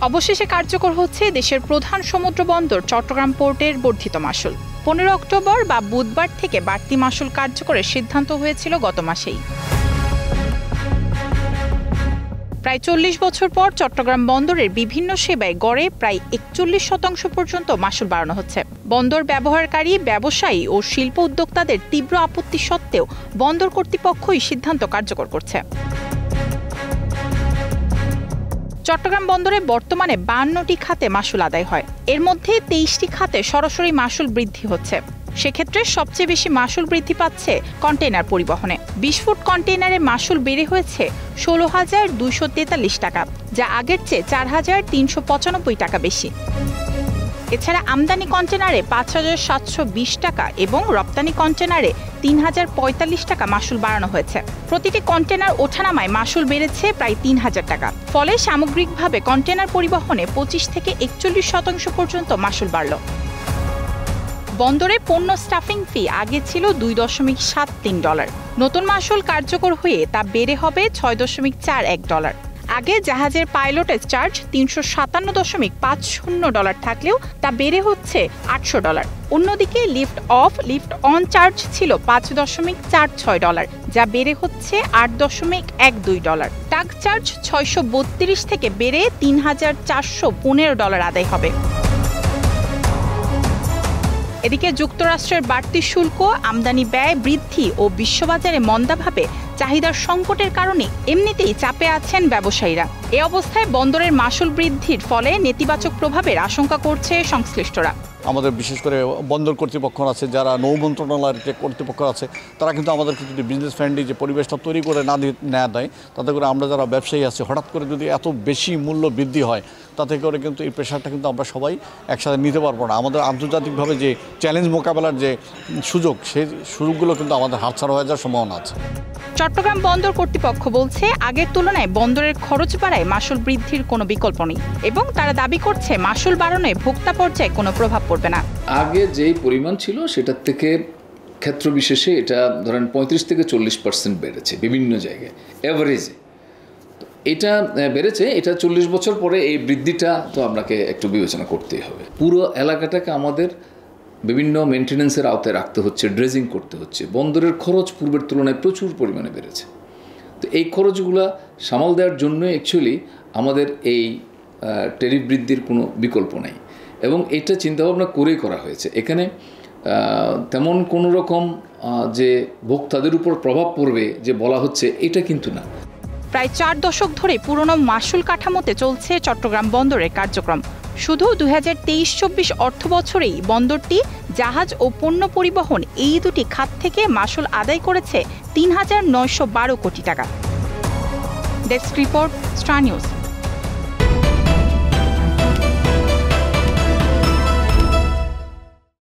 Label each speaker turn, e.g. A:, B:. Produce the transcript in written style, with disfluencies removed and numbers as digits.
A: অবশেষে কার্যকর হচ্ছে দেশের প্রধান সমুদ্র বন্দর চট্টগ্রাম পোর্টের বর্ধিত মাশুল। 15 অক্টোবর বা বুধবার থেকে বাড়তি মাশুল কার্যকরের সিদ্ধান্ত হয়েছিল গত মাসেই। প্রায় 40 বছর পর চট্টগ্রাম বন্দরের বিভিন্ন সেবায় গড়ে প্রায় 41% পর্যন্ত মাশুল বাড়ানো হচ্ছে। বন্দর ব্যবহারকারী, ব্যবসায়ী ও শিল্প উদ্যোক্তাদের তীব্র আপত্তি সত্ত্বেও বন্দর কর্তৃপক্ষই সিদ্ধান্ত কার্যকর করছে। চট্টগ্রাম বন্দরে বর্তমানে 52টি খাতে মাশুল আদায় হয়। এর মধ্যে 23টি খাতে সরাসরি মাশুল বৃদ্ধি হচ্ছে। সেক্ষেত্রে সবচেয়ে বেশি মাশুল বৃদ্ধি পাচ্ছে কন্টেইনার পরিবহনে। 20 ফুট কন্টেইনারে মাশুল বেড়ে হয়েছে 16,243 টাকা, যা আগের চেয়ে 4,395 টাকা বেশি। এছাড়া আমদানি কন্টেইনারে 5,720 টাকা এবং রপ্তানি কন্টেইনারে 3,045 টাকা মাশুল বাড়ানো হয়েছে। প্রতিটি কন্টেইনার ওঠানামায় মাশুল বেড়েছে প্রায় 3,000 টাকা। ফলে সামগ্রিকভাবে কন্টেইনার পরিবহনে 25 থেকে 41% পর্যন্ত মাশুল বাড়ল। বন্দরে পণ্য স্টাফিং ফি আগে ছিল $2.73। নতুন মাশুল কার্যকর হয়ে তা বেড়ে হবে $6.41। আগে জাহাজের পাইলটের চার্জ $357.50 থাকলেও তা বেড়ে হচ্ছে $800। অন্যদিকে lift of, lift on charge ছিল $5.46, যা বেড়ে হচ্ছে $8.12। টাগ চার্জ 632 থেকে বেড়ে $3,415 আদায় হবে। এদিকে যুক্তরাষ্ট্রের বাড়তি শুল্ক, আমদানি ব্যয় বৃদ্ধি ও বিশ্ববাজারে মন্দাভাবে চাহিদার সংকটের কারণে এমনিতেই চাপে আছেন ব্যবসায়ীরা। এ অবস্থায় বন্দরের মাশুল বৃদ্ধির ফলে নেতিবাচক প্রভাবের আশঙ্কা করছে সংশ্লিষ্টরা।
B: আমাদের বিশেষ করে বন্দর কর্তৃপক্ষ আছে, যারা নৌ মন্ত্রণালয়ের যে কর্তৃপক্ষ আছে, তারা কিন্তু আমাদেরকে যদি বিজনেস ফ্রেন্ডলি যে পরিবেশটা তৈরি করে না দেয়, তাতে করে আমরা যারা ব্যবসায়ী আছি, হঠাৎ করে যদি এত বেশি মূল্য বৃদ্ধি হয়, তাতে করে কিন্তু এই প্রেশারটা কিন্তু আমরা সবাই একসাথে নিতে পারবো না। আমাদের আন্তর্জাতিকভাবে যে চ্যালেঞ্জ মোকাবেলার যে সুযোগ, সেই সুযোগগুলো কিন্তু আমাদের হাতছাড়া হয়ে যাওয়ার সম্ভাবনা আছে।
A: চট্টগ্রাম বন্দর কর্তৃপক্ষ বলছে, আগের তুলনায় বন্দরের খরচ বাড়ায় মাশুল বৃদ্ধির কোনো বিকল্প নেই এবং তারা দাবি করছে মাশুল বাড়ানোয় ভোক্তা পর্যায়ে কোনো প্রভাব পড়বে না।
C: আগে যেই পরিমাণ ছিল সেটার থেকে ক্ষেত্র বিশেষে এটা ধরেন 35 থেকে 40% বেড়েছে বিভিন্ন জায়গায় এভারেজে। এটা বেড়েছে, এটা 40 বছর পরে এই বৃদ্ধিটা তো আপনাকে একটু বিবেচনা করতেই হবে। পুরো এলাকাটাকে আমাদের বিভিন্ন মেনটেন্যান্সের আওতায় রাখতে হচ্ছে, ড্রেজিং করতে হচ্ছে। বন্দরের খরচ পূর্বের তুলনায় প্রচুর পরিমাণে বেড়েছে। তো এই খরচগুলো সামাল দেওয়ার জন্য অ্যাকচুয়ালি আমাদের এই ট্যারিফ বৃদ্ধির কোনো বিকল্প নেই এবং এটা চিন্তাভাবনা করেই করা হয়েছে। এখানে তেমন কোনো রকম যে ভোক্তাদের উপর প্রভাব পড়বে যে বলা হচ্ছে, এটা কিন্তু না।
A: প্রায় 4 দশক ধরে পুরনো মাশুল কাঠামোতে চলছে চট্টগ্রাম বন্দরের কার্যক্রম। শুধু 2023-24 অর্থ বছরেই বন্দরটি জাহাজ ও পণ্য পরিবহন এই দুটি খাত থেকে মাশুল আদায় করেছে 3,912 কোটি টাকা। Desk report, star news.